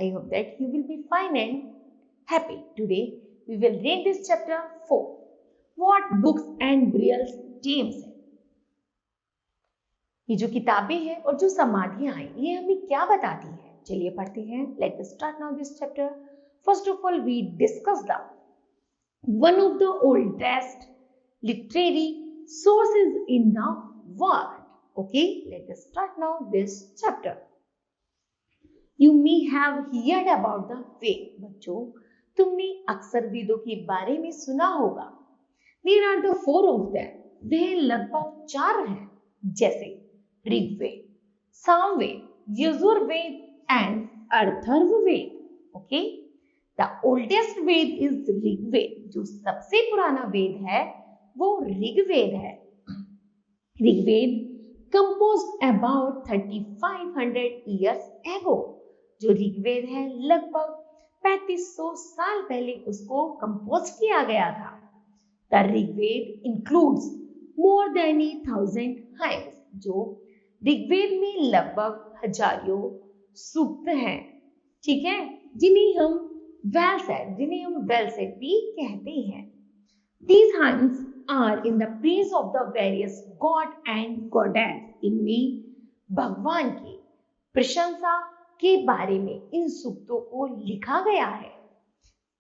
I hope that you will be fine and happy. Today we will read this chapter 4. What books and burials teams है। ये जो किताबें हैं और जो समाधियां हैं ये हमें क्या बताती है, चलिए पढ़ते हैं। Let us start now this chapter. First of all we discuss the one of the oldest literary sources in the world. Okay, let us start now this chapter. You may have heard about the Ved. बच्चों, तुमने अक्सर वेदों के बारे में सुना होगा। There are the 4 of them. वे लगभग 4 हैं, जैसे Rigveda, Samaveda, Yajurveda and Atharvaveda. Okay, the oldest Veda is Rigveda. जो सबसे पुराना वेद है वो ऋग्वेद है। Rigveda composed about 3500 years ago। जो ऋग्वेद है लगभग 3500 साल पहले उसको कंपोज किया गया था। The Rigveda includes more than 1000 hymns। जो ऋग्वेद में लगभग हजारों सूक्त हैं, ठीक है, जिन्हें हम वेल सेड भी कहते हैं। These hymns are in the praise of the various god and goddess। इनमें भगवान की प्रशंसा के बारे में इन सूक्तों को लिखा गया है।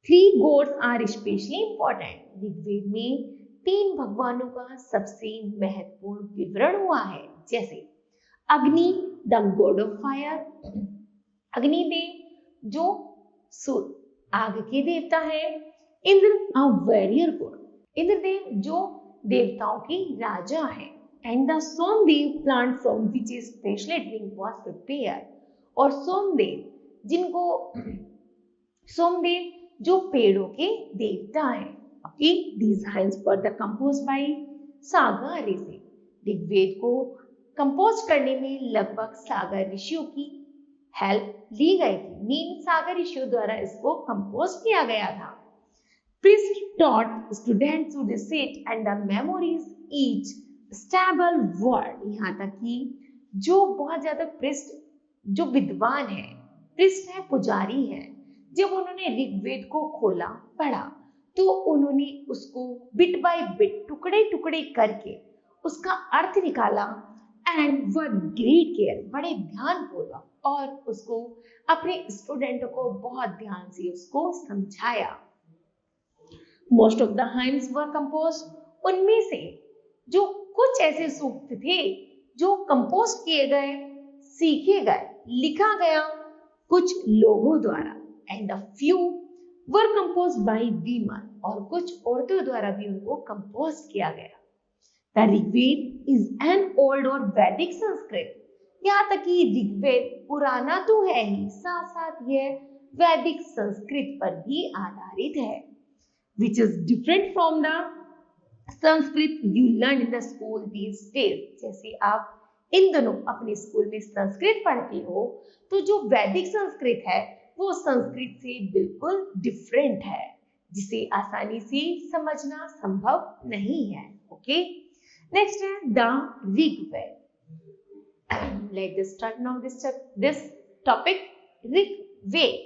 3 gods are especially important। Rigveda में 3 भगवानों का सबसे महत्वपूर्ण विवरण हुआ है, जैसे Agni the god of fire. Agnidev जो आग के देवता है। Indra a warrior god. Indradev जो देवताओं के राजा है। And the Somdev plant from which specially drink was prepared. और सोमदेव जो पेड़ों के देवता है। Okay, these hymns were the composed by Sagar rishi. Rigveda को कंपोज करने में लगभग सागर ऋषियों की हेल्प ली गई थी। मीन सागर ऋषियों द्वारा इसको कंपोज किया गया था। Priest taught students to recite and the memories each stable word। यहाँ तक कि जो बहुत ज्यादा प्रिस्ट जो विद्वान है, प्रिस्ट है, पुजारी है, जब उन्होंने ऋग्वेद को खोला पढ़ा तो उन्होंने उसको बिट बाय बिट टुकड़े टुकड़े करके उसका अर्थ निकाला। एंड विद ग्रेट केयर, बड़े ध्यान पूर्वक, और उसको अपने स्टूडेंटों को बहुत ध्यान से उसको समझाया। Most of the hymns were composed. उनमें से जो कुछ ऐसे सूक्त थे जो कंपोज किए गए, सीखे गए, लिखा गया कुछ लोगों द्वारा। And the few were composed by women. और कुछ औरतों द्वारा भी उनको कंपोज किया गया। The Rigveda is an old और वैदिक संस्कृत। यहाँ तक कि ऋग्वेद पुराना तो है ही, साथ साथ यह वैदिक संस्कृत पर भी आधारित है। Which is different from the Sanskrit you learn in the school these days। जैसे आप इन दिनों अपने स्कूल में संस्कृत पढ़ते हो, तो जो वैदिक संस्कृत है वो संस्कृत से बिल्कुल डिफरेंट है, जिसे आसानी से समझना संभव नहीं है। ओके, नेक्स्ट है the Rigveda. Let us start now this topic. Rigveda.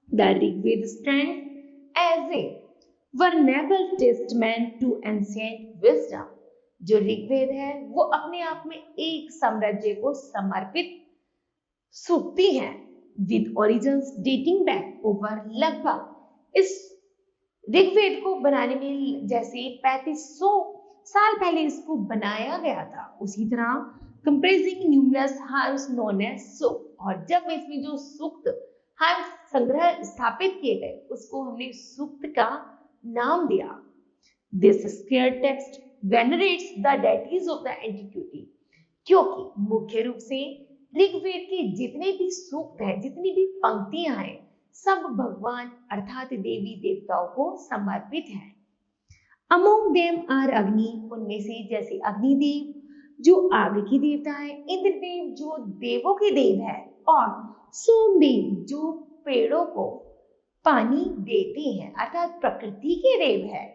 The Rigveda stands as a vulnerable testament to ancient wisdom। जो ऋग्वेद है वो अपने आप में एक साम्राज्य को समर्पित सूक्ति है। With origins dating back over लगभग इस ऋग्वेद को बनाने में जैसे 3500 साल पहले इसको बनाया गया था, उसी तरह compressing numerous hymns known as sukta. और जब इसमें जो सूक्त हम संग्रह स्थापित किए गए उसको हमने सूक्त का नाम दिया। This square text venerates the deities of the antiquity. क्योंकि मुख्य रूप से ऋग्वेद के जितने भी सूक्त हैं, जितनी भी पंक्तियां हैं, सब भगवान अर्थात देवी देवताओं को समर्पित हैं। अमोंग देम आर अग्नि। उनमें से जैसे अग्निदेव जो आग की देवता है, इंद्रदेव जो देवों के देव है, और सोमदेव जो पेड़ों को पानी देते हैं अर्थात प्रकृति के देव है।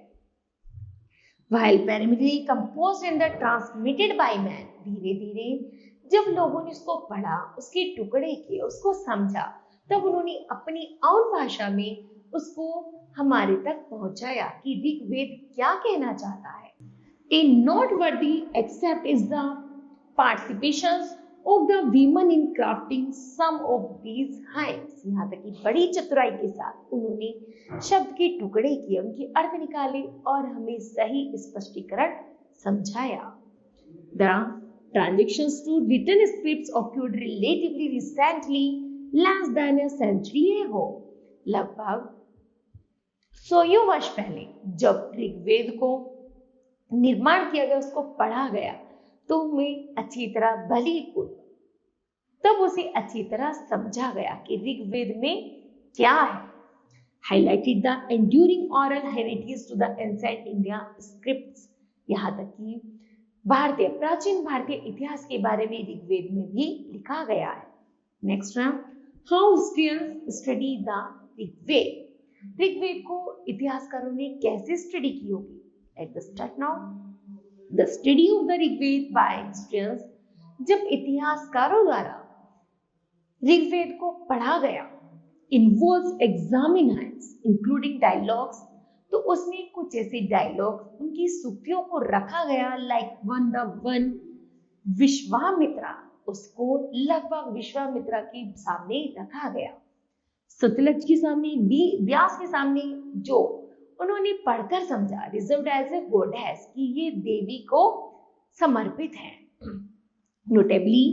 While pyramidally composed and transmitted by man। धीरे धीरे जब लोगों ने उसको पढ़ा, उसके टुकड़े किए, उसको समझा, तब उन्होंने अपनी और भाषा में उसको हमारे तक पहुंचाया कि ऋग्वेद क्या कहना चाहता है। A noteworthy except is the participation of the women in crafting some of these hymns। यहाँ तक कि बड़ी चतुराई के साथ उन्होंने शब्द के टुकड़े किए, उनके अर्थ निकाले और हमें सही स्पष्टीकरण समझाया। The transitions to written scripts occurred relatively recently, less than a century ago। लगभग 100 वर्ष पहले जब ऋग्वेद को निर्माण किया गया, उसको पढ़ा गया, तो हमें अच्छी तरह भली तब उसे अच्छी तरह समझा गया कि ऋग्वेद में क्या है। Highlighted the enduring oral heritage to the ancient India scripts. यहाँ तक कि प्राचीन भारतीय इतिहास के बारे में ऋग्वेद में भी लिखा गया है। नेक्स्ट है how historians study the Rigveda. Rigveda को इतिहासकारों ने कैसे स्टडी की होगी। Let us start now. The study of the Rigved by historians, जब इतिहासकारों द्वारा ऋग्वेद को पढ़ा गया, involves examining hymns, including dialogues, तो उसमें कुछ ऐसे डायलॉग उनकी सूक्तियों को रखा गया, like वन विश्वामित्रा, उसको लगभग विश्वामित्रा के सामने रखा गया, सतलज के सामने, व्यास के सामने, जो उन्होंने पढ़कर समझा रिजर्व्ड एज ए गॉडेस कि ये देवी को समर्पित है। Notably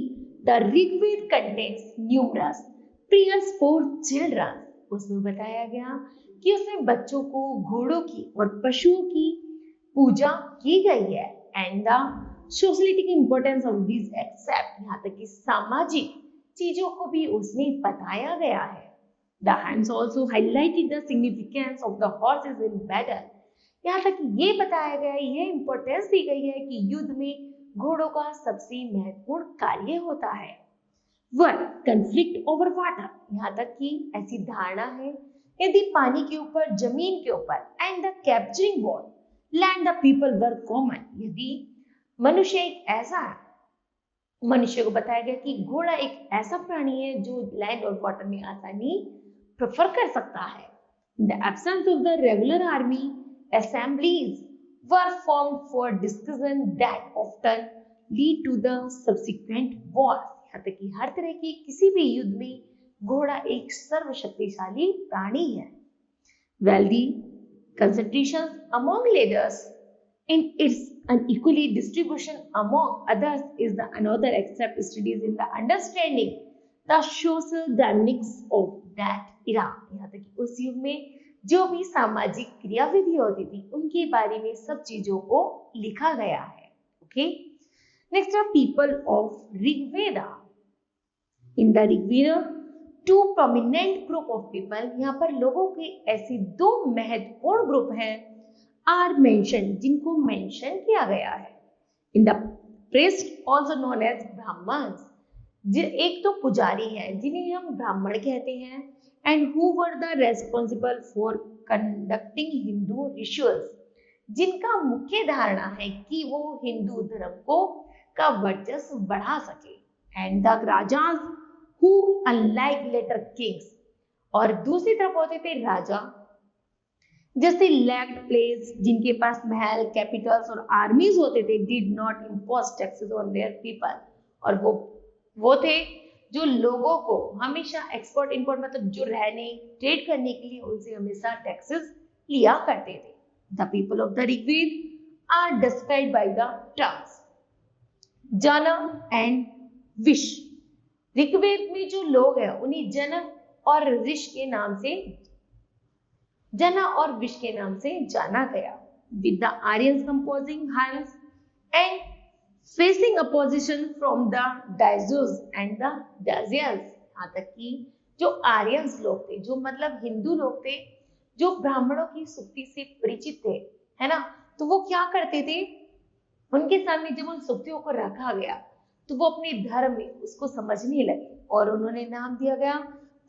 the Rigveda contains numerous prayers for children. उसमें बताया गया कि उसमें बच्चों को, घोड़ों की और पशुओं की पूजा की गई है। And the socialistic importance of this except, यहाँ तक कि सामाजिक चीजों को भी उसमें बताया गया है। The hymns also highlighted the significance of the horses in battle। यहाँ तक ये बताया गया है, ये इंपॉर्टेंस दी गई है कि युद्ध में घोड़ों का सबसे महत्वपूर्ण कार्य होता है। वन कंफ्लिक्ट ओवर वाटर, यहाँ तक कि ऐसी धारणा है यदि पानी के ऊपर, जमीन के ऊपर, and the capturing war land the people were common. यदि मनुष्य एक ऐसा है, मनुष्य को बताया गया कि घोड़ा एक ऐसा प्राणी है जो लैंड और वाटर में आसानी प्रेफर कर सकता है। The absence of the regular army assemblies were formed for discussion that often lead to the subsequent wars। यहाँ तक कि हर तरह की किसी भी युद्ध में घोड़ा एक सर्वशक्तिशाली प्राणी है। Wealthy concentrations among leaders in its unequally distribution among others is the another except studies in the understanding the social dynamics of that era। यहाँ तक कि उस युग में जो भी सामाजिक क्रियाविधि होती थी उनके बारे में सब चीजों को लिखा गया है। ओके, नेक्स्ट है people of Rigveda. In the Rigveda to prominent group of people, यहाँ पर लोगों के ऐसे दो महत्वपूर्ण ग्रुप हैं आर मेंशन, जिनको मेंशन किया गया है। In the priest also known as Brahmins, एक तो पुजारी है जिन्हें हम ब्राह्मण कहते हैं, and who were the responsible for conducting Hindu rituals, जिनका मुख्य धारणा है कि वो हिंदू धर्म को का वर्चस्व बढ़ा सके। And the rajas who unlike later kings, और दूसरी तरफ होते थे राजा जैसे लैक्ड प्लेस, जिनके पास महल, कैपिटल्स और आर्मीज होते थे, did not impose taxes on their people, और वो थे जो लोगों को हमेशा एक्सपोर्ट इंपोर्ट, मतलब जो रहने, ट्रेड करने के लिए उनसे हमेशा टैक्सेस लिया करते थे। The people of the Rigveda are described by the terms jan and vish. Rigveda में जो लोग हैं उन्हें जन और ऋष के नाम से, जना और विश के नाम से जाना गया। With the Aryans composing hymns and facing opposition from the Dasas and the Dasyus. यहाँ तक कि जो आर्यंस लोग थे, जो मतलब हिंदू लोग थे, जो ब्राह्मणों की सूक्ति से परिचित थे, है ना, तो वो क्या करते थे, उनके सामने जब उन सूक्तियों को रखा गया तो वो अपने धर्म में उसको समझने लगे, और उन्होंने नाम दिया गया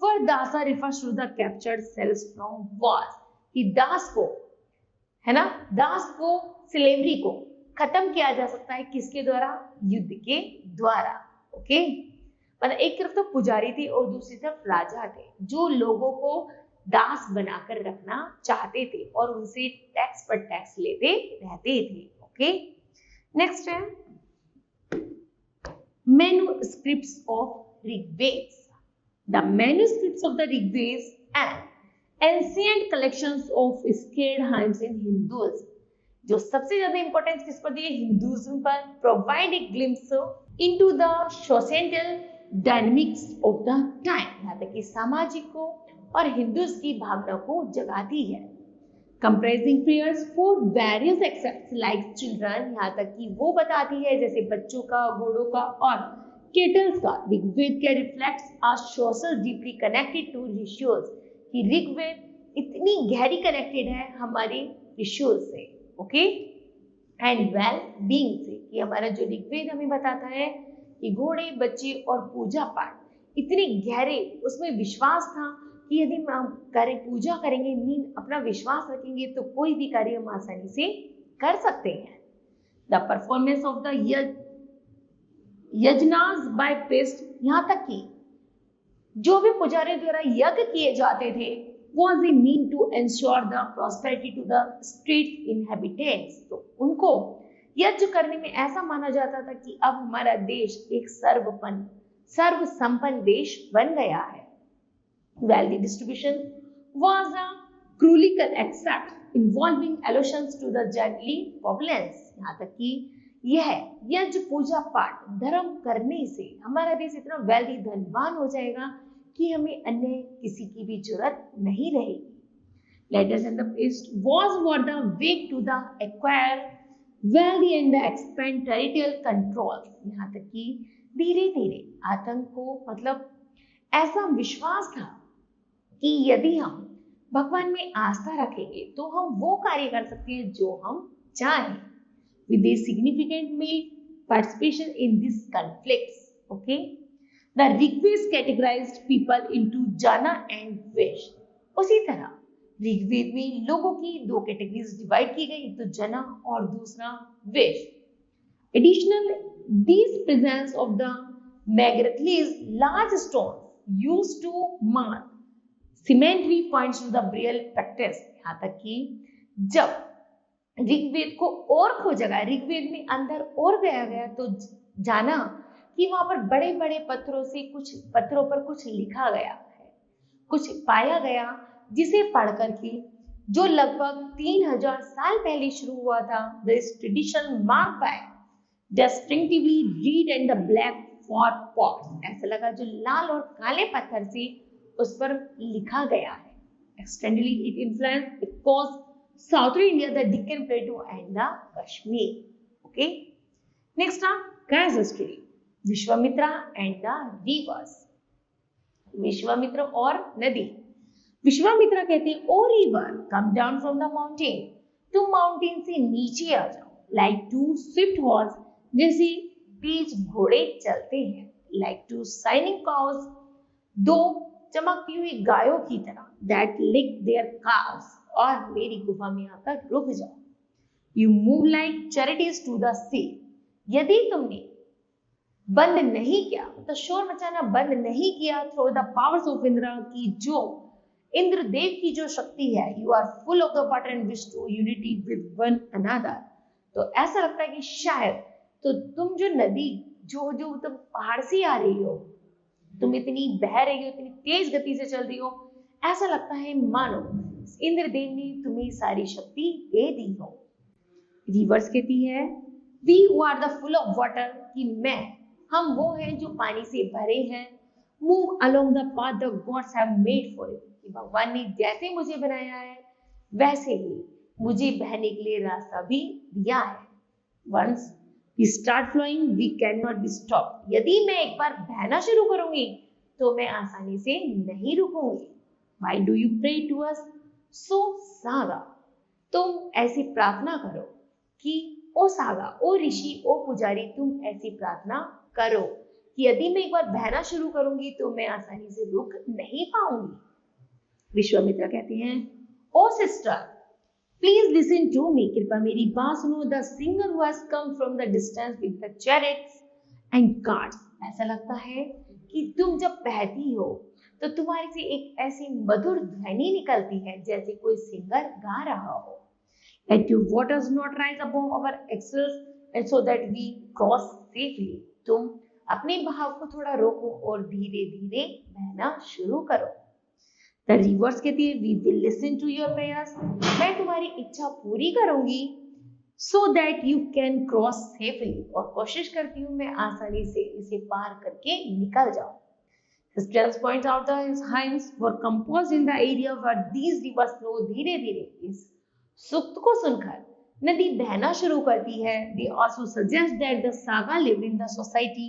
were dasa refers to the captured cells from wars, कि दास को, है ना, दास को, स्लेवरी को खत्म किया जा सकता है किसके द्वारा, युद्ध के द्वारा। ओके, मतलब एक तरफ तो पुजारी थे और दूसरी तरफ राजा थे जो लोगों को दास बनाकर रखना चाहते थे और उनसे टैक्स पर टैक्स लेते रहते थे। ओके, नेक्स्ट है manuscripts of Rigveds. The manuscripts of the Rigveds and ancient collections of scared hymns in Hinduism. जो सबसे ज्यादा इंपॉर्टेंस किस पर दी है? हिंदुइज्म पर। Provide a glimpse into the social dynamics of the time, यहाँ तक कि सामाजिक को और हिंदुइज्म की भावना को जगाती है। Comprising prayers for various accepts like children, यहाँ तक कि वो बताती है जैसे बच्चों का, घोड़ों का और केटल्स का। ऋग्वेद के reflects are social deeply connected to rituals, कि ऋग्वेद इतनी गहरी कनेक्टेड है हमारे रिचुअल से। ओके, एंड वेल बीइंग से, कि हमारा जो ऋग्वेद हमें बताता है कि घोड़े, बच्चे और पूजा पाठ इतने गहरे, उसमें विश्वास था कि यदि हम कार्य पूजा करेंगे, मीन अपना विश्वास रखेंगे, तो कोई भी कार्य हम आसानी से कर सकते हैं। The performance of the yajnas by priest, यहाँ तक कि जो भी पुजारी द्वारा यज्ञ किए जाते थे was a mean to ensure the prosperity to the street inhabitants, तो उनको यज्ञ करने में ऐसा माना जाता था कि अब हमारा देश एक सर्वसंपन्न देश बन गया है। Wealth distribution was a crucial aspect involving allusions to the generally populace, यहाँ तक कि यह यज्ञ पूजा पाठ धर्म करने से हमारा देश इतना वेल्दी धनवान हो जाएगा कि हमें अन्य किसी की भी जरूरत नहीं रहेगी। Letters and the priest was for the way to the acquire wealth and the expand territorial control, यहाँ तक कि धीरे धीरे आतंक को, मतलब ऐसा विश्वास था कि यदि हम भगवान में आस्था रखेंगे तो हम वो कार्य कर सकते हैं जो हम चाहें। With a significant male participation in these conflicts, okay? The Rigveds categorized people into jana and vesh. उसी तरह ऋग्वेद में लोगों की दो कैटेगरीज डिवाइड की गई, एक तो जना और दूसरा वेश। Additional, these presence of the megaliths, large stones used to mark cemetery points to the burial practice, यहाँ तक कि जब ऋग्वेद को और खोजा गया, ऋग्वेद में अंदर और गया तो जाना कि वहां पर बड़े बड़े पत्थरों से कुछ पत्थरों पर कुछ लिखा गया है, कुछ पाया गया, जिसे पढ़कर के जो लगभग 3000 साल पहले शुरू हुआ था। This tradition mark bye distinctively red and the black for pot, ऐसा लगा जो लाल और काले पत्थर से उस पर लिखा गया है। Extendedly it influence across southern India, the Deccan plateau and the Kashmir. Okay, next case history, Vishwamitra and the rivers. Vishwamitra और नदी। विश्वामित्रा कहते हैं, O river come down from the mountain, तुम माउंटेन से नीचे आ जाओ। लाइक टू स्विफ्ट हॉर्स, जैसे तेज घोड़े चलते हैं। लाइक टू शाइनिंग काउस, दो चमकती हुई गायों की तरह। दैट लिक देयर काव्स, और मेरी गुफा में आकर रुक जाओ। You move like chariots to the sea, यदि तुमने बंद नहीं किया, तो शोर मचाना बंद नहीं किया, through the powers of Indra, की जो इंद्रदेव की जो शक्ति है, you are full of the water and wish to unity with one another, तो ऐसा लगता है कि शायद तो तुम जो नदी जो तुम पहाड़ से आ रही हो, तुम इतनी बह रही हो, इतनी तेज गति से चल रही हो, ऐसा लगता है मानो इंद्रदेव ने तुम्हें सारी शक्ति दे दी हो। रिवर्स कहती है, we who are the full of water, कि हम वो हैं जो पानी से भरे हैं। Move along the path the gods have made for it, कि भगवान ने जैसे मुझे बनाया है वैसे ही मुझे बहने के लिए रास्ता भी दिया है। Once we start flowing we can not be stop, यदि मैं एक बार बहना शुरू करूंगी तो मैं आसानी से नहीं रुकूंगी। Why do you pray to us so saga, तुम ऐसी प्रार्थना करो कि ओ सागा, ओ ऋषि, ओ पुजारी, तुम ऐसी प्रार्थना करो कि यदि मैं एक बार बहना शुरू करूंगी तो मैं आसानी से रुक नहीं पाऊंगी। विश्वामित्र कहते हैं, O sister please listen to me, कृपया मेरी बात सुनो। The singer who has come from the distance with the chariots and carts, ऐसा लगता है कि तुम जब बहती हो तो तुम्हारे से एक ऐसी मधुर ध्वनि निकलती है जैसे कोई सिंगर गा रहा हो। Let your waters not rise above our axles and so that we cross safely. तुम अपने बहाव को थोड़ा रोको और धीरे धीरे बहना शुरू करो। The rivers कहती है we will listen to your prayers. मैं तुम्हारी इच्छा पूरी करूंगी so that you can cross safely. और कोशिश करती हूँ मैं आसानी से इसे पार करके निकल जाऊं। History points out the hymns were composed in the area where these rivers flow. धीरे धीरे इस सूक्त को सुनकर नदी बहना शुरू करती है। They also suggest that the saga lived in the society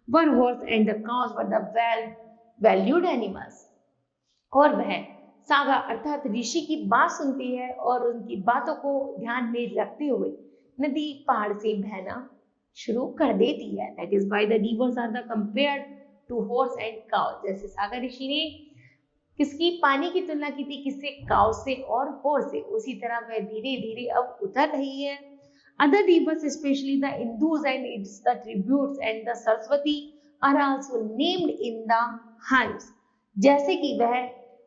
where horse and the cows were the valued animals. और वह सागा अर्थात ऋषि की बात सुनती है और उनकी बातों को ध्यान में रखते हुए नदी पहाड़ से बहना शुरू कर देती है। That is why the rivers are the compared to horse and cow. जैसे सागा ऋषि ने किसकी पानी की तुलना की थी, किससे, काउ से और हॉर्स से, उसी तरह वह धीरे धीरे अब उतर रही है। Other rivers, especially the Indus and its the tributes and the Saraswati, are also named in the hymns. जैसे कि वह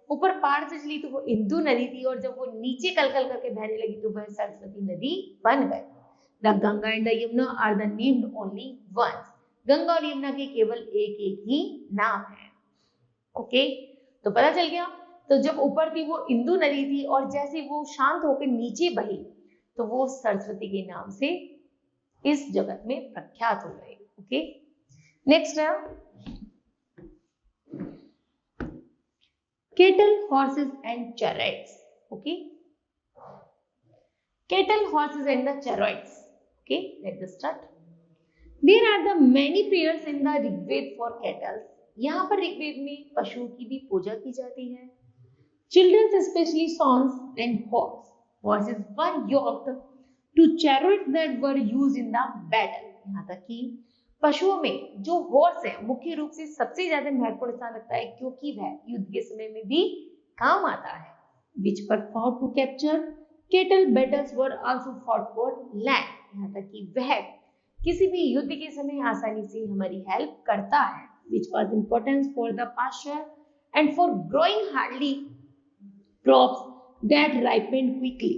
ऊपर पहाड़ से चली तो वो इंदु नदी थी और जब वो नीचे कल कल करके बहने लगी तो वह सरस्वती नदी बन गई। The Ganga and the Yamuna are the named only once. Ganga और यमुना के केवल एक एक ही नाम है। ओके, तो पता चल गया। तो जब ऊपर थी वो इंदु नदी थी और जैसे वो शांत होकर नीचे बही तो वो सरस्वती के नाम से इस जगत में प्रख्यात हो गई। ओके, नेक्स्ट है cattle, horses and chariots. Okay, cattle, horses and the chariots. Okay, let's start. There are the many prayers in the Rigved for cattle. यहाँ पर ऋग्वेद में पशुओं की भी पूजा की जाती है। Children especially sons and horse. Horses were yoked to chariots that were used in the battle. यहाँ तक कि पशुओं में जो हॉर्स है मुख्य रूप से सबसे ज्यादा महत्वपूर्ण स्थान रखता है क्योंकि वह युद्ध के समय में भी काम आता है। Which were fought to capture cattle battles were also fought for land. यहाँ तक कि वह किसी भी युद्ध के समय आसानी से हमारी हेल्प करता है। Which was important for the pasture and for growing hardly crops that ripened quickly,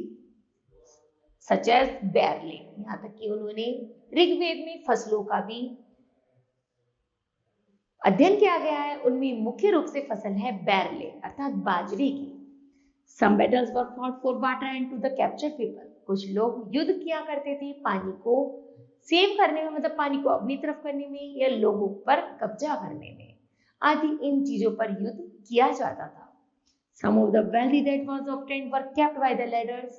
such as barley. यहाँ तक कि उन्होंने ऋग्वेद में फसलों का भी अध्ययन किया गया है। उनमें मुख्य रूप से फसल है बैरले अर्थात बाजरे की। Some battles were fought for water and to the captured people. कुछ लोग युद्ध किया करते थे पानी को सेव करने में, मतलब पानी को अपनी तरफ करने में या लोगों पर कब्जा करने में आदि इन चीजों पर युद्ध किया जाता था। Some of the wealthy that was obtained were kept by the leaders.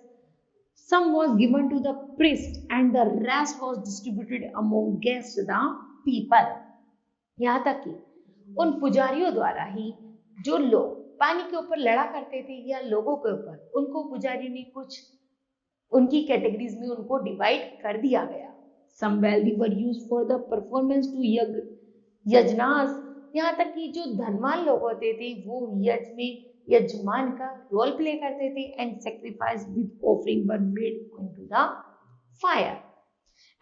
Some was given to the priest and the rest was distributed among guests the people. यहाँ तक कि उन पुजारियों द्वारा ही जो लोग पानी के ऊपर लड़ा करते थे या लोगों के ऊपर, उनको पुजारी ने कुछ उनकी कैटेगरीज में उनको डिवाइड कर दिया गया। Some wealthy were used for the performance to यजनास. यहाँ तक कि जो धनवान लोग होते थे वो यज्ञ में यजमान का रोल प्ले करते थे and sacrifice with offering were made into the fire.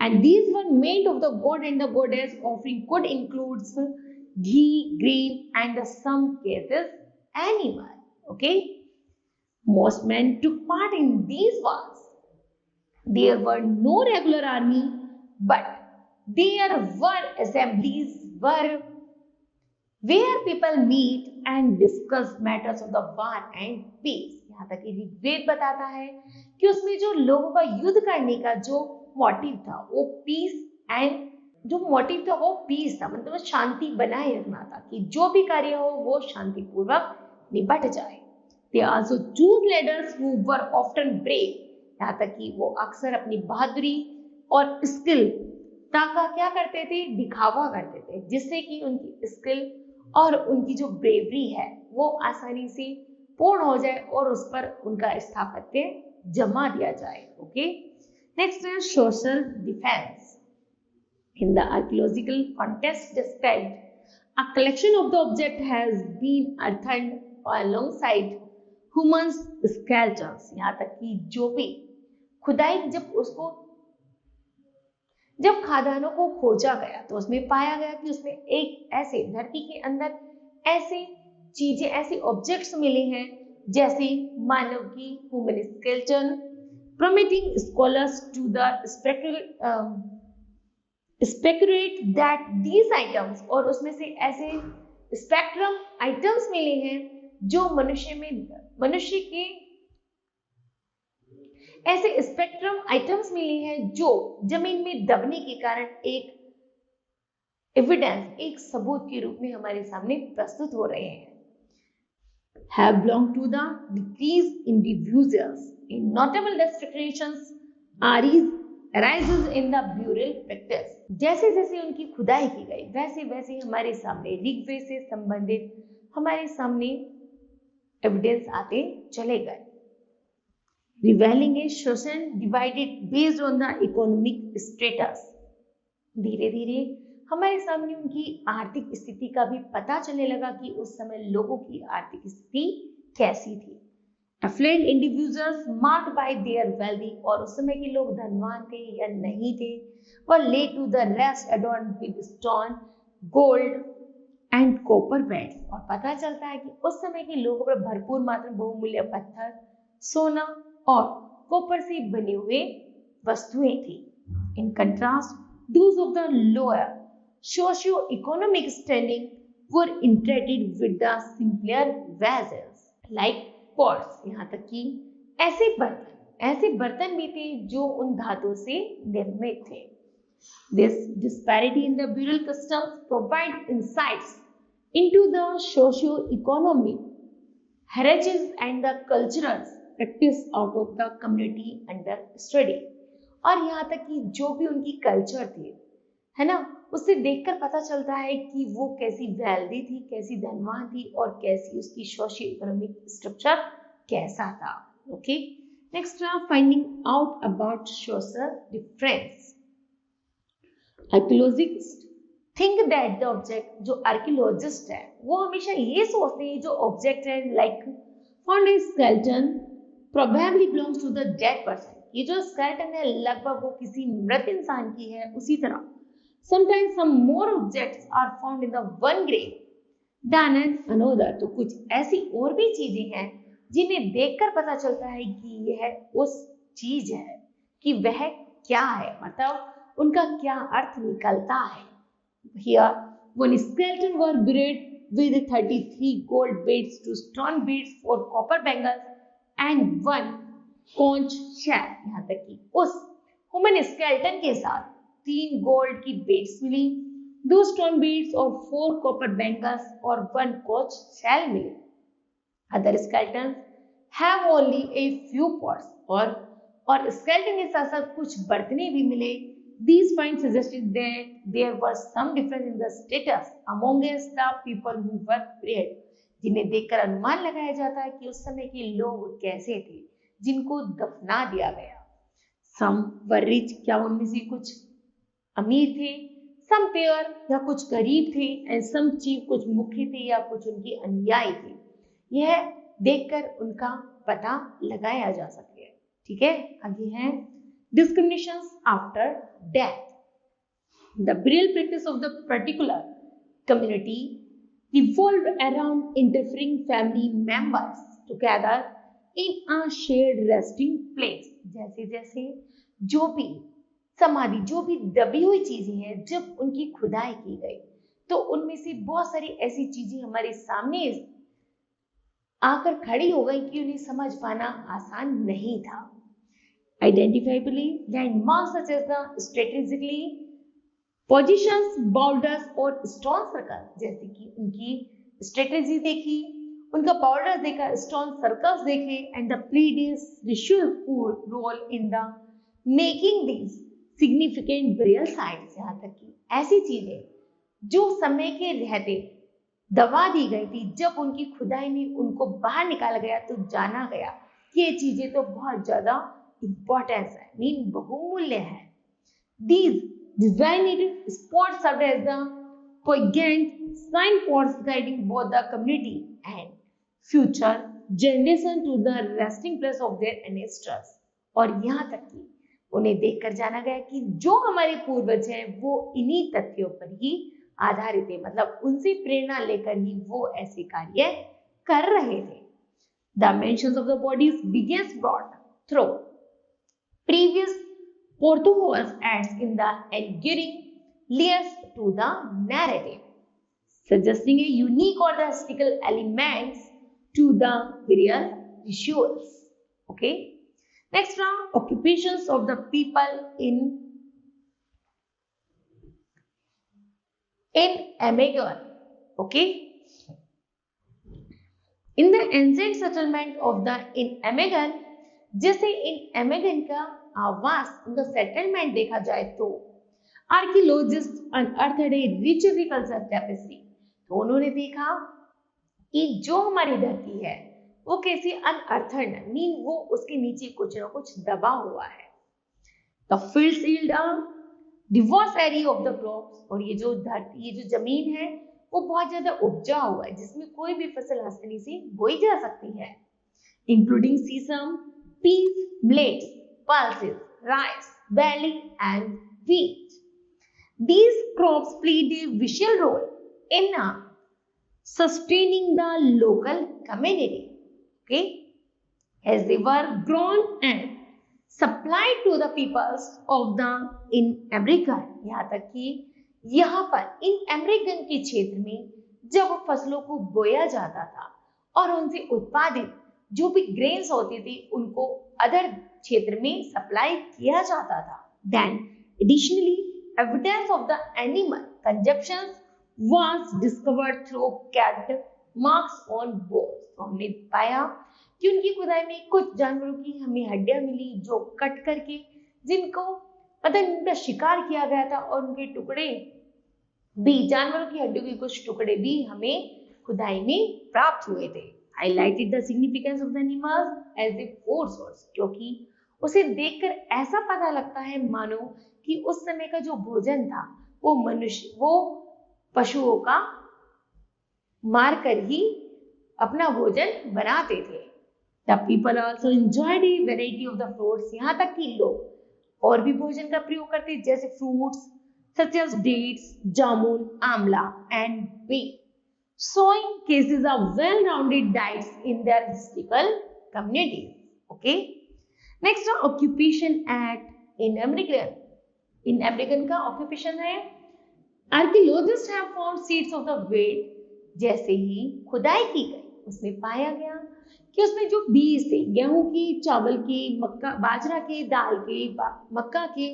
And these were made of the god and the goddess. Offering could include ghee, grain, and in some cases animal. Okay, most men took part in these wars. There were no regular army, but there were assemblies where people meet and discuss matters of the war and peace. यहाँ तक कि ऋग्वेद बताता है कि उसमें जो लोगों का युद्ध करने का जो मोटिव था वो पीस था, मतलब शांति बनाए रखना था कि जो भी कार्य हो वो शांतिपूर्वक निपट जाए। They also choose leaders who were often brave. यहाँ तक कि वो अक्सर अपनी बहादुरी और स्किल का क्या करते थे, दिखावा करते थे, जिससे कि उनकी स्किल और उनकी जो ब्रेवरी है वो आसानी से पूर्ण हो जाए और उस पर उनका स्थापत्य जमा दिया जाए। ओके, नेक्स्ट है social defence. In the archaeological context described, a collection of the object has been earthed alongside human skeletons. यहाँ तक कि जो भी खुदाई जब उसको जब खादानों को खोजा गया तो उसमें पाया गया कि उसमें एक ऐसे धरती के अंदर ऐसे चीजें, ऐसे ऑब्जेक्ट्स मिले हैं जैसे मानव की human skeleton, permitting scholars to the speculate that these items, और उसमें से ऐसे स्पेक्ट्रम आइटम्स मिले हैं जो मनुष्य के ऐसे स्पेक्ट्रम आइटम्स मिले हैं जो जमीन में दबने के कारण एक एविडेंस, एक सबूत के रूप में हमारे सामने प्रस्तुत हो रहे हैं। Have belonged to the decrease in diffusers in notable desecrations arises in the burial practice। जैसे जैसे उनकी खुदाई की गई वैसे वैसे हमारे सामने ऋग्वेद से संबंधित हमारे सामने एविडेंस आते चले गए। Revealing a social divided based on the economic status। धीरे धीरे हमारे सामने उनकी आर्थिक स्थिति का भी पता चलने लगा कि उस समय लोगों की आर्थिक स्थिति कैसी थी। Affluent individuals marked by their wealthy, और उस समय के लोग धनवान थे या नहीं थे, were laid to the rest adorned with stone, gold and copper beds। और पता चलता है कि उस समय के लोगों पर भरपूर मात्रा में बहुमूल्य पत्थर, सोना और कॉपर से बने हुए वस्तुएं थी। In contrast, those of the lower socio-economic standing were entreated with the simpler vessels like pots। यहाँ तक कि ऐसे बर्तन भी थे जो उन धातुओं से निर्मित थे। This disparity in the burial customs provide insights into the socio-economic heritage and the cultural practice out of the community under study। और यहाँ तक कि जो भी उनकी कल्चर थी, है ना, उससे देखकर पता चलता है कि वो कैसी वेल्दी थी, कैसी धनवान थी और कैसी उसकी सोशियो इकोनॉमिक स्ट्रक्चर कैसा था। Okay, next finding out about social difference. Archaeologist think that the object, जो आर्कियोलॉजिस्ट है वो हमेशा ये सोचते हैं जो ऑब्जेक्ट है like found a skeleton probably belongs to the dead person. ये जो स्केलेटन है लगभग वो किसी मृत इंसान की है। उसी तरह sometimes some more objects are found in the one grave than in another। तो कुछ ऐसी और भी चीजें हैं जिन्हें देखकर पता चलता है कि यह उस चीज है, कि वह क्या है, मतलब उनका क्या अर्थ निकलता है। Here one skeleton were buried with 33 gold beads, 2 stone beads, 4 copper bangles and 1 conch shell। यहाँ तक कि उस ह्यूमन स्केलेटन के साथ 3 गोल्ड की बेड्स मिली, 2 स्टोन बीड्स और 4 कॉपर बैंगल्स और 1 कोच शेल मिले। Other skeletons have only a few pots, और स्केलेटन के साथ साथ कुछ बर्तने भी मिले। These finds suggested that there was some difference in the status amongst the people who were buried। जिन्हें देखकर अनुमान लगाया जाता है कि उस समय के लोग कैसे थे जिनको दफना दिया गया। Some were rich, क्या उनमें से कुछ अमीर थे, सम पेयर या कुछ गरीब थे, एंड सम चीफ, कुछ मुख्य थे या कुछ उनके अनुयायी थे। यह देखकर उनका पता लगाया जा सके। ठीक है, आगे है discriminations after death. The burial practice of the particular community revolved around interfering family members together in a shared resting place। जैसे जैसे जो भी समाधि, जो भी दबी हुई चीजें हैं, जब उनकी खुदाई की गई तो उनमें से बहुत सारी ऐसी चीजें हमारे सामने आकर खड़ी हो गई कि उन्हें समझ पाना आसान नहीं था। Identifiably landmarks such as the strategically positions, borders और स्टोन सर्कल। जैसे कि उनकी स्ट्रेटेजी देखी, उनका बॉर्डर देखा, स्टोन सर्कल्स देखे, and the played role in the making this significant burial sites. यहाँ तक कि ऐसी चीजें जो समय के रहते दबा दी गई थी, जब उनकी खुदाई में उनको बाहर निकाला गया तो जाना गया कि ये चीजें तो बहुत ज्यादा इंपॉर्टेंस है, मीन बहुमूल्य है। These designated spots served as the poignant signposts guiding both the community and future generation to the resting place of their ancestors। और यहाँ तक कि उन्हें देखकर जाना गया कि जो हमारे पूर्वज हैं वो इन्हीं तथ्यों पर ही आधारित है, मतलब उनसे प्रेरणा लेकर ही वो ऐसे कार्य कर रहे थे। The mentions of the bodies begins brought through previous Portuguese adds in the enduring layers to the narrative, suggesting a unique or the historical elements to the burial rituals. Okay. Next round, occupations of the people in Amagon. Okay. In the ancient settlement of the in Amagon, जैसे इन एमेगन का आवास उनका settlement देखा जाए तो archaeologist अनअर्थड ए rich agriculture tapestry, तो उन्होंने देखा कि जो हमारी धरती है वो कैसी अनअर्थड मीन वो उसके नीचे कुछ ना कुछ दबा हुआ है। The fields yield a Divers area of the crops, और ये जो धरती ये जो जमीन है वो बहुत ज्यादा उपजाऊ हुआ है जिसमें कोई भी फसल आसानी से बोई जा सकती है, including sesame, peas, millets, pulses, rice, barley and wheat. These crops played a vital role in sustaining the local community, okay, as they were grown and supplied to the peoples of the in America. यहाँ तक कि यहाँ पर in American के क्षेत्र में जब फसलों को बोया जाता था और उनसे उत्पादित जो भी ग्रेन्स होती थी उनको अदर क्षेत्र में सप्लाई किया जाता था। Then additionally evidence of the animal consumption was discovered through cat marks on bones, तो हमने पाया कि उनकी खुदाई में कुछ जानवरों की हमें हड्डियां मिली जो कट करके जिनको मतलब उनका शिकार किया गया था और उनके टुकड़े भी जानवरों की हड्डियों के कुछ टुकड़े भी हमें खुदाई में प्राप्त हुए थे। Highlighted the significance of the animals as a food source, क्योंकि उसे देखकर ऐसा पता लगता है मानो कि उस समय का जो भोजन था वो पशुओं का मारकर ही अपना भोजन बनाते थे। The people also enjoyed a variety of the fruits, यहाँ तक कि लोग और भी भोजन का प्रयोग करते जैसे fruits such as dates, jamun, Amla and wheat, showing cases of well-rounded diets in their historical communities. Okay. Next, occupation at in American. In American का occupation है archaeologists have found seeds of the wheat, जैसे ही खुदाई की गई उसमें पाया गया कि उसमें जो बीज थे गेहूं की, चावल की, मक्का, बाजरा के, दाल के, मक्का के,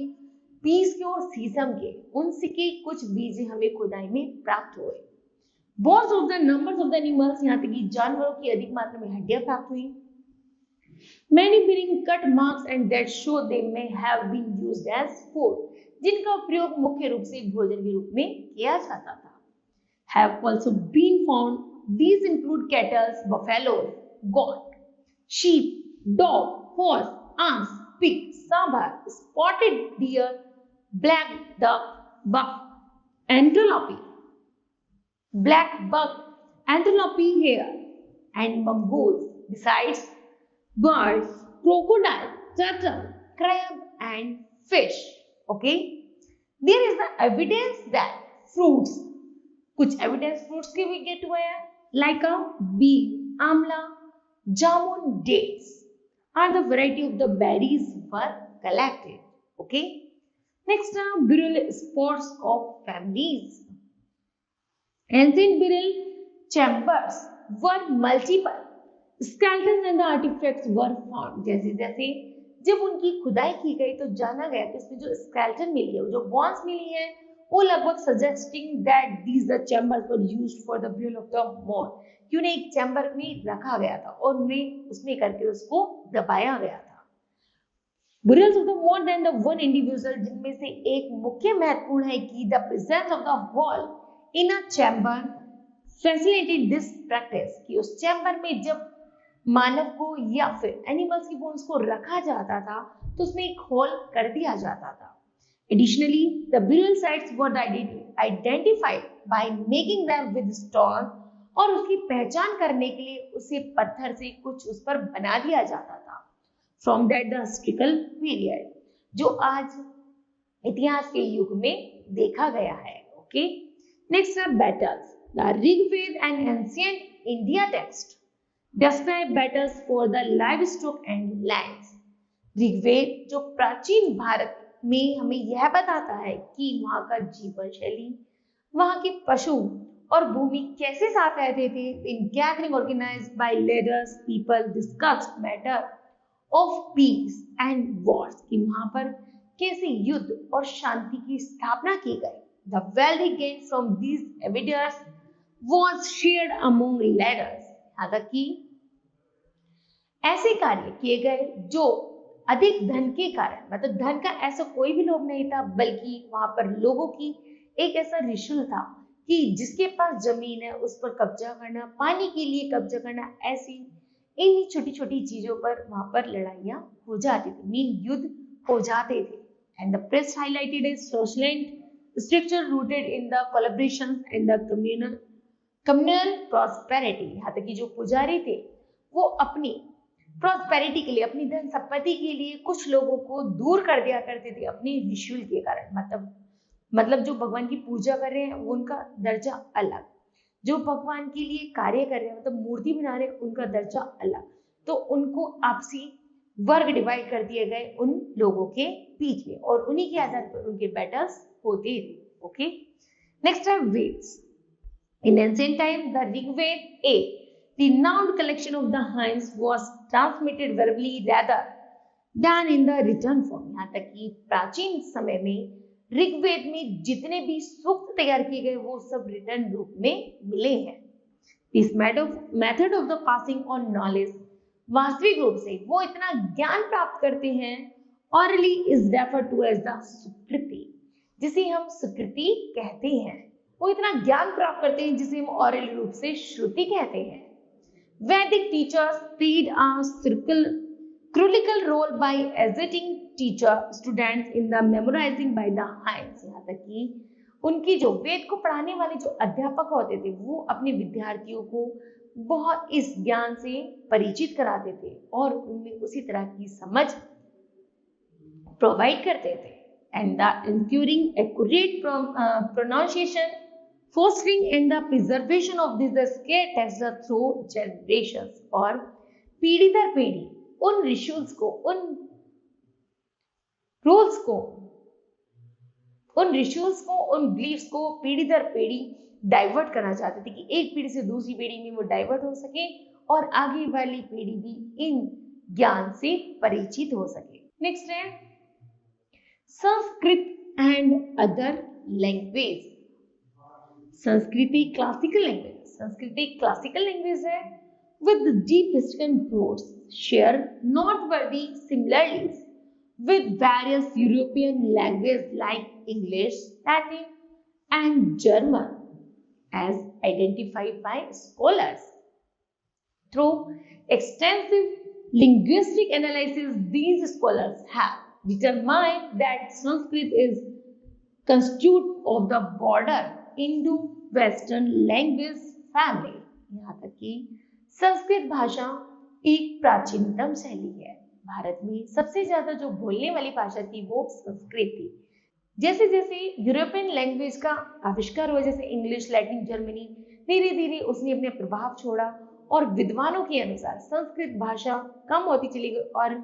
पीस के और सीसम के, उनसे के कुछ बीज हमें खुदाई में प्राप्त हुए। Bones of the numbers of the animals, यहाँ तक कि जानवरों की अधिक मात्रा में हड्डियां प्राप्त हुई। Many bearing cut marks and that show they may have been used as food, जिनका प्रयोग मुख्य रूप से भोजन के रूप में किया जाता था। Have also been found. These include cattle, buffaloes, goat, sheep, dog, horse, ants, pig, sambar, spotted deer, black duck, buck, antelope, black buck, antelope hare, and mongoose, besides birds, crocodile, turtle, crab, and fish. Okay, there is the evidence that fruits, कुछ evidence fruits के भी get हुए हैं, like a bee, amla, jamun, dates, are the variety of the berries were collected. Okay, next burial spots of families. Ancient burial chambers were multiple. Skeletons and the artifacts were found. जैसे जैसे जब उनकी खुदाई की गई तो जाना गया कि इसमें जो स्केलेटन मिली है, जो बॉन्स मिली है, वो लगभग suggesting that these the chambers were used for the ब्यूल of the more, कि उन्हें एक चैम्बर में रखा गया था और उन्हें उसमें करके उसको दबाया गया था। Burials of the more than the one individual, जिनमें से एक मुख्य महत्वपूर्ण है कि the presence of the whole in a chamber facilitated this practice, कि उस चैम्बर में जब मानव को या फिर एनिमल्स की बोन्स को रखा जाता था तो उसमें एक होल कर दिया जाता था। Additionally, the burial sites were identified by making them with stone, और उसकी पहचान करने के लिए उसे पत्थर से कुछ उस पर बना दिया जाता था। From that the historical period, जो आज इतिहास के युग में देखा गया है। ओके, नेक्स्ट है battles. The Rigveda and ancient India text describe battles for the livestock and lands. Rigveda जो प्राचीन भारत में हमें यह बताता है कि वहां का जीवन शैली, वहां के पशु और भूमि कैसे साथ रहते थे। In gathering organised by leaders people discussed matter of peace and wars, कि वहां पर कैसे युद्ध और शांति की स्थापना की गई। The wealth gained from these evidence was shared among leaders। यहाँ तक कि ऐसे कार्य किए गए जो अधिक धन के कारण, मतलब धन का ऐसा कोई भी लोभ नहीं था, बल्कि वहां पर लोगों की एक ऐसा रिशुल था कि जिसके पास जमीन है उस पर कब्जा करना, पानी के लिए कब्जा करना, ऐसी इन्हीं छोटी छोटी चीजों पर वहां पर लड़ाइयां हो जाती थी, मीन युद्ध हो जाते थे। And the press highlighted A social structure rooted in the collaboration and the communal prosperity. यहाँ तक कि जो पुजारी थे वो अपनी प्रॉस्पेरिटी के लिए, अपनी धन संपत्ति के लिए कुछ लोगों को दूर कर दिया करते थे अपने रिचुअल के कारण। मतलब जो भगवान की पूजा कर रहे हैं वो उनका दर्जा अलग, जो भगवान के लिए कार्य कर रहे हैं, मतलब मूर्ति बना रहे हैं, उनका दर्जा अलग। तो उनको आपसी वर्ग डिवाइड कर दिए गए उन लोगों के बीच में, और उन्हीं के आधार पर उनके बैटल्स होते थे। ओके, नेक्स्ट है Vedas. In ancient times, the Rigved, a renowned collection of the hymns, was transmitted verbally rather than in the written form। यहाँ तक कि प्राचीन समय में ऋग्वेद में जितने भी सूक्त तैयार किए गए वो सब रिटर्न रूप में मिले हैं। This method of the passing on knowledge, वास्तविक रूप से वो इतना ज्ञान प्राप्त करते हैं, orally is referred to as the सुकृति, जिसे हम सुकृति कहते हैं। वो इतना ज्ञान प्राप्त करते हैं जिसे हम ऑरल रूप से श्रुति कहते हैं। वैदिक teachers played a critical role by assisting students in the memorizing by the hymns। यहाँ तक कि उनकी जो वेद को पढ़ाने वाले जो अध्यापक होते थे वो अपने विद्यार्थियों को बहुत इस ज्ञान से परिचित कराते थे और उनमें उसी तरह की समझ प्रोवाइड करते थे। And the ensuring accurate pronunciation, fostering and the preservation of this sacred text through generations। और पीढ़ी दर पीढ़ी उन रिचुअल्स को, उन रूल्स को, उन बिलीफ्स को पीढ़ी दर पीढ़ी डाइवर्ट करना चाहते थे कि एक पीढ़ी से दूसरी पीढ़ी में वो डाइवर्ट हो सके और आगे वाली पीढ़ी भी इन ज्ञान से परिचित हो सके। नेक्स्ट है संस्कृत एंड अदर लैंग्वेज। संस्कृति क्लासिकल लैंग्वेज है with deep historical roots, share noteworthy similarities with various European languages like English, Latin, and German, as identified by scholars. Through extensive linguistic analysis, these scholars have determined that Sanskrit is constitute of the broader Indo-Western language family। यहाँ तक कि संस्कृत भाषा एक प्राचीनतम शैली है। भारत में सबसे ज्यादा जो बोलने वाली भाषा थी वो संस्कृत थी। जैसे जैसे यूरोपियन लैंग्वेज का आविष्कार हुआ, जैसे इंग्लिश, लैटिन, जर्मनी, धीरे धीरे उसने अपने प्रभाव छोड़ा और विद्वानों के अनुसार संस्कृत भाषा कम होती चली गई और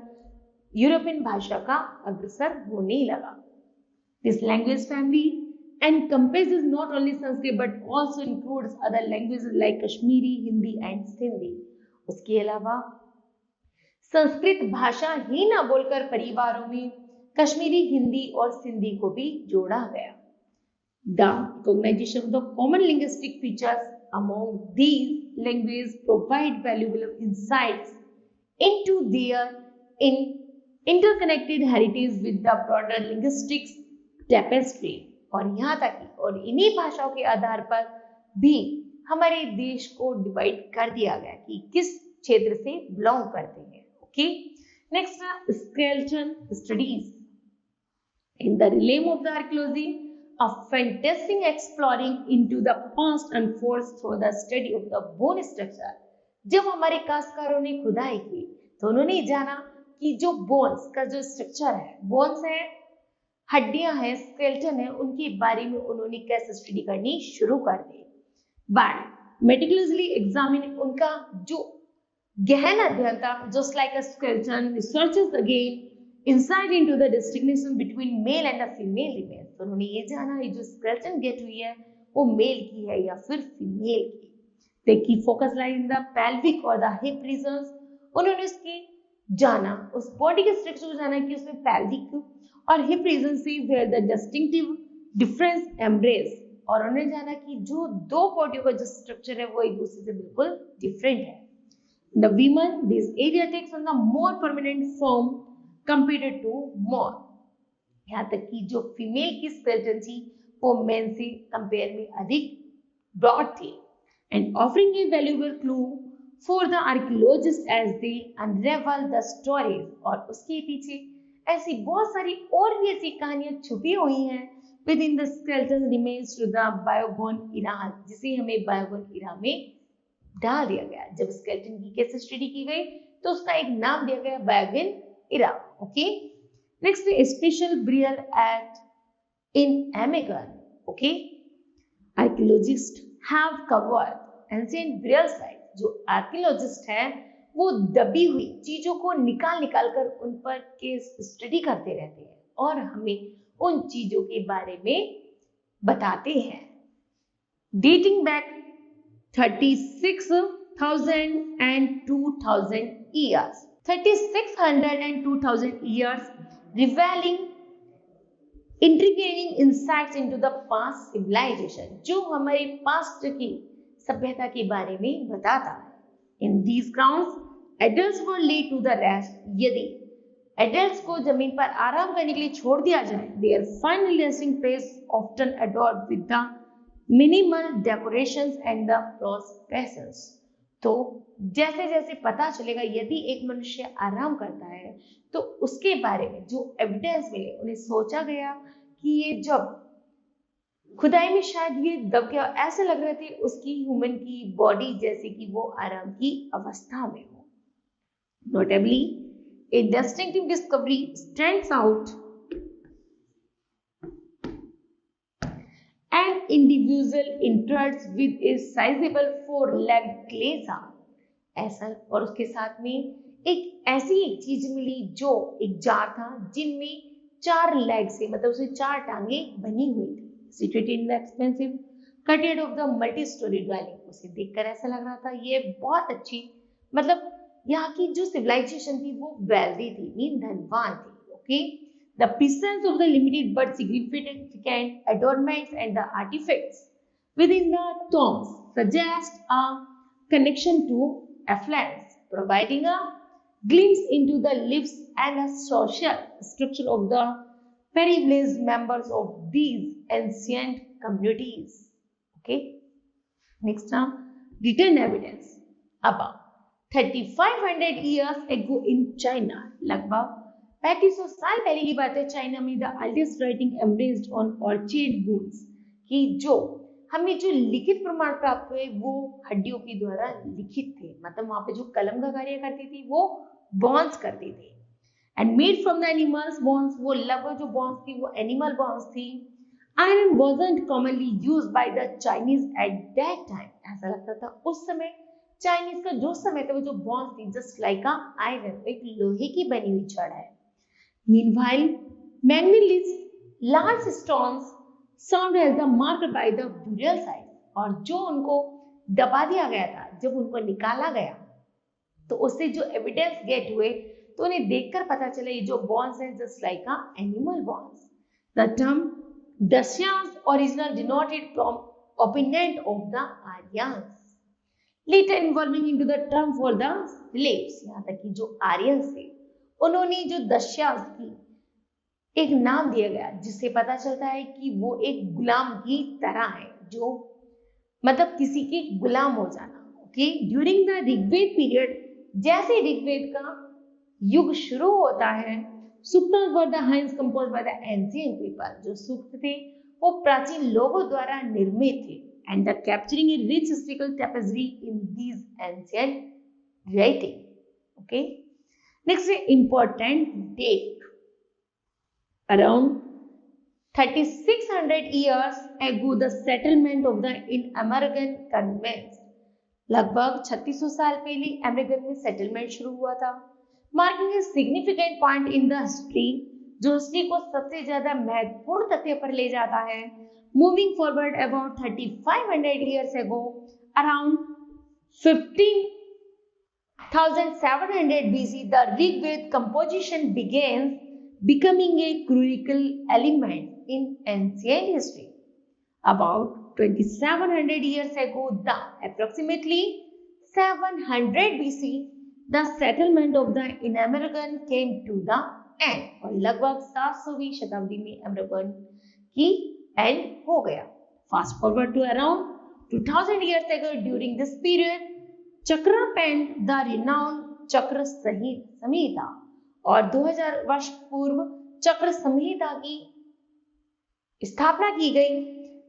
यूरोपियन भाषा का अग्रसर होने लगा। This language family encompasses not only Sanskrit but also includes other languages like Kashmiri, Hindi and Sindhi। उसके अलावा संस्कृत भाषा ही न बोलकर परिवारों में कश्मीरी, हिंदी और सिंधी को भी जोड़ा गया। The recognition of the common linguistic features among these languages provide valuable insights into their interconnected heritage with the broader linguistics tapestry. और यहाँ तक कि और इन्हीं भाषाओं के आधार पर भी हमारे देश को डिवाइड कर दिया गया कि किस क्षेत्र से बिलोंग करते हैं। ओके, नेक्स्ट है skeleton studies. In the realm of the archaeology, a fantastic exploring into the past unfolds through the study of the bone structure. जब हमारे काश्तकारों ने खुदाई की तो उन्होंने जाना कि जो बोन्स का जो स्ट्रक्चर है, बोन्स है, हड्डियां हैं, स्केलेटन है, उनके बारे में उन्होंने कैसे स्टडी करनी शुरू कर दी। बट मेटिकुलसली एग्जामिन, उनका जो गहन अध्ययन था, just like a skeleton researches again insight into the distinction between male and the female remains। तो उन्होंने ये जाना ये जो स्केलेटन गेट हुई है वो मेल की है या फिर फीमेल की। The key focus lie in the pelvic और the hip regions। उन्होंने उसकी जाना, उस बॉडी के स्ट्रक्चर को जाना कि उसमें pelvic और hip region से where the distinctive difference embrace, और उन्होंने जाना कि जो दो बॉडियों का जो स्ट्रक्चर है वो एक दूसरे से बिल्कुल डिफरेंट है। The women, this area takes on the more permanent form compared to more। यहाँ तक कि जो फीमेल की स्केलेटन थी वो मेन से कंपेयर में अधिक ब्रॉड थी। And offering a valuable clue for the archaeologist as they unravel the stories. और उसके पीछे ऐसी बहुत सारी और भी ऐसी कहानियां छुपी हुई हैं within the skeleton remains to the bygone era, जिसे हमें बायोगोन इरा में डाल दिया गया। जब स्केलेटन की कैसे स्टडी की गई तो उसका एक नाम दिया गया bygone era. Okay, next special burial at in एमेगन। Okay, archaeologist have covered ancient burial site. जो आर्कियोलॉजिस्ट है वो दबी हुई चीजों को निकाल कर उन पर केस स्टडी करते रहते हैं और हमें उन चीजों के बारे में बताते हैं। Dating back 36,000 and 2,000 years, 3,600 and 2,000 years, revealing intriguing insights into the past civilization, जो हमारे पास्ट की सभ्यता के बारे में बताता है। In these grounds, adults were laid to the rest। यदि adults को जमीन पर आराम करने के लिए छोड़ दिया जाए, their final resting place often adorned with the minimal decorations and the processions। तो जैसे जैसे पता चलेगा यदि एक मनुष्य आराम करता है तो उसके बारे में जो एविडेंस मिले, उन्हें सोचा गया कि ये जब खुदाई में शायद ये दब गया, ऐसे लग रहे थे उसकी ह्यूमन की बॉडी जैसे कि वो आराम की अवस्था में हो। Notably a distinctive discovery stands out। An individual interacts with a sizable four-legged glaza। ऐसा, और उसके साथ में एक ऐसी एक चीज मिली जो एक जार था जिनमें 4 लेग से, मतलब उसमें 4 टांगे बनी हुई थी। Situated in the expensive cutted of the multi-story dwelling। उसे देखकर ऐसा लग रहा था ये बहुत अच्छी, मतलब यहाँ की जो सिविलाइजेशन थी वो वेल्दी थी, मीन धनवान थी। Okay, the presence of the limited but significant adornments and the artifacts within the tombs suggest a connection to affluence, providing a glimpse into the lives and the social structure of the privileged members of these ancient communities। Okay, next now, written evidence about 3,500 years ago in China। लगभग 3500 साल पहले की बात है, China में the earliest writing embraced on orchid bones, कि जो हमें जो लिखित प्रमाण प्राप्त हुए वो हड्डियों के द्वारा लिखित थे, मतलब वहां पे जो कलम का कार्य करती थी वो बॉन्स करती थी। And made from the animals bones, वो लगभग जो बॉन्स थी वो एनिमल बॉन्स थी। Iron wasn't commonly used by the Chinese at that time. ऐसा लगता था उस समय चाइनीज का जो समय था वो जो बॉन्स थी जस्ट लाइक अ आयरन, एक लोहे की बनी हुई छड़ है। Meanwhile, manganese large stones served as the marker by the burial site। और जो उनको दबा दिया गया था, जब उनको निकाला गया तो उससे जो एविडेंस गेट हुए तो उन्हें देखकर पता चला ये जो बॉन्स हैं just like a animal bones. The term Dacians original denoted from opponent of the Aryans, later evolving into the term for the slaves। यहाँ तक कि जो आर्यंस थे उन्होंने जो दस्यास की एक नाम दिया गया जिससे पता चलता है कि वो एक गुलाम की तरह है, जो मतलब किसी के गुलाम हो जाना। Okay, during the Rigveda period, जैसे ऋग्वेद का युग शुरू होता है, suktam were the hymns composed by the ancient people. जो सूक्त थे वो प्राचीन लोगों द्वारा निर्मित थे। And the capturing a rich historical tapestry in these ancient writing. Okay, next है important date. Around 3600 years ago, the settlement of the in American commenced. लगभग 3600 साल पहले अमेरिकन में सेटलमेंट शुरू हुआ था. Marking a significant point in the history, जो history को सबसे ज्यादा महत्वपूर्ण तथ्य पर ले जाता है. Moving forward about 3500 years ago, around 15,700 BC, the Rigved composition began becoming a critical element in ancient history. About 2700 years ago, approximately 700 BC, the settlement of the in American came to the end. और लगभग 700वीं शताब्दी में American की and हो गया. Fast forward to around 2000 years ago, during this period, चक्र penned the renowned चक्र संहिता. और 2000 वर्ष पूर्व चक्र संहिता की स्थापना की गई.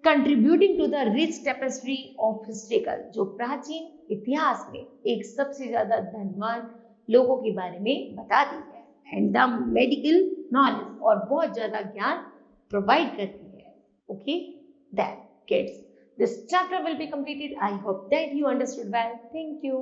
Contributing to the rich tapestry of historical, जो प्राचीन इतिहास में एक सबसे ज्यादा धनवान लोगों के बारे में बताती है. एंड द मेडिकल नॉलेज, और बहुत ज्यादा ज्ञान प्रोवाइड करती है. Okay, that kids, this chapter will be completed. I hope that you understood well. Thank you.